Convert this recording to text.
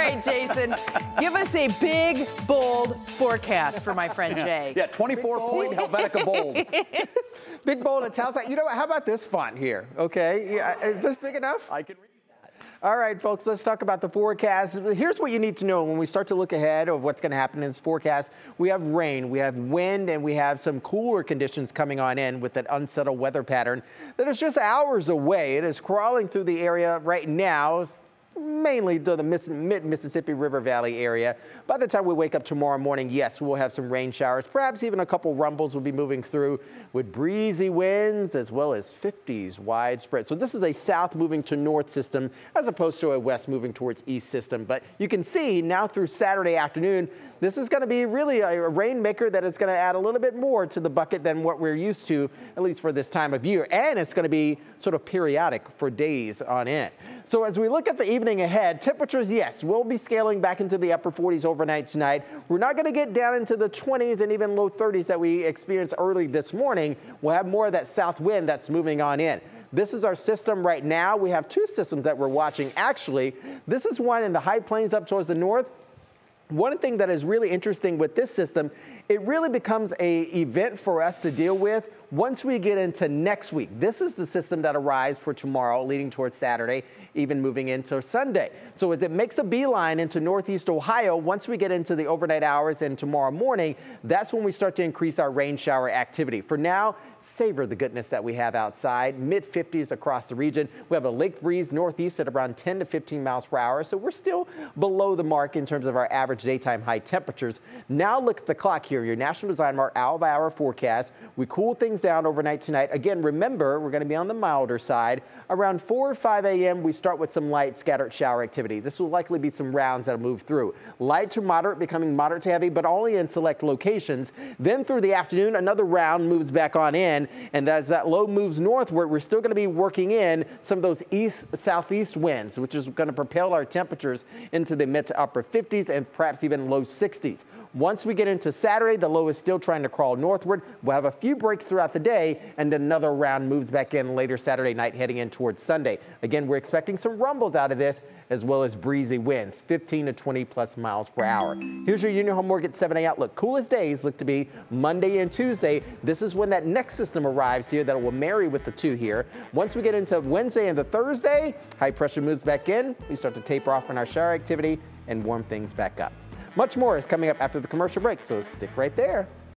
right, Jason. Give us a big, bold forecast for my friend Jay. Yeah, 24-point Helvetica bold. Big, bold, and italics. You know what? How about this font here? Okay, yeah, is this big enough? I can read that. All right, folks, let's talk about the forecast. Here's what you need to know when we start to look ahead of what's going to happen in this forecast. We have rain, we have wind, and we have some cooler conditions coming on in with that unsettled weather pattern that is just hours away. It is crawling through the area right now, mainly to the mid-Mississippi River Valley area. By the time we wake up tomorrow morning, yes, we'll have some rain showers. Perhaps even a couple rumbles will be moving through with breezy winds as well as 50s widespread. So this is a south moving to north system as opposed to a west moving towards east system. But you can see now through Saturday afternoon, this is going to be really a rainmaker that is going to add a little bit more to the bucket than what we're used to, at least for this time of year. And it's going to be sort of periodic for days on end. So as we look at the evening ahead, temperatures, yes, we'll be scaling back into the upper 40s overnight tonight. We're not going to get down into the 20s and even low 30s that we experienced early this morning. We'll have more of that south wind that's moving on in. This is our system right now. We have two systems that we're watching. Actually, this is one in the high plains up towards the north. One thing that is really interesting with this system, it really becomes an event for us to deal with once we get into next week. This is the system that arrives for tomorrow, leading towards Saturday, even moving into Sunday. So as it makes a beeline into northeast Ohio, once we get into the overnight hours and tomorrow morning, that's when we start to increase our rain shower activity. For now, savor the goodness that we have outside, mid-50s across the region. We have a lake breeze northeast at around 10 to 15 miles per hour, so we're still below the mark in terms of our average daytime high temperatures. Now look at the clock here, your National Design Mark hour-by-hour forecast. We cool things down overnight tonight. Again, remember, we're going to be on the milder side. Around 4 or 5 a.m., we start with some light scattered shower activity. This will likely be some rounds that'll move through. Light to moderate, becoming moderate to heavy, but only in select locations. Then through the afternoon, another round moves back on in, and as that low moves northward, we're still going to be working in some of those east-southeast winds, which is going to propel our temperatures into the mid to upper 50s and perhaps even low 60s. Once we get into Saturday, the low is still trying to crawl northward. We'll have a few breaks throughout the day, and then another round moves back in later Saturday night, heading in towards Sunday. Again, we're expecting some rumbles out of this, as well as breezy winds, 15 to 20 plus miles per hour. Here's your Union Home Mortgage 7-day outlook. Coolest days look to be Monday and Tuesday. This is when that next system arrives here that will marry with the two here. Once we get into Wednesday and the Thursday, high pressure moves back in. We start to taper off in our shower activity and warm things back up. Much more is coming up after the commercial break, so stick right there.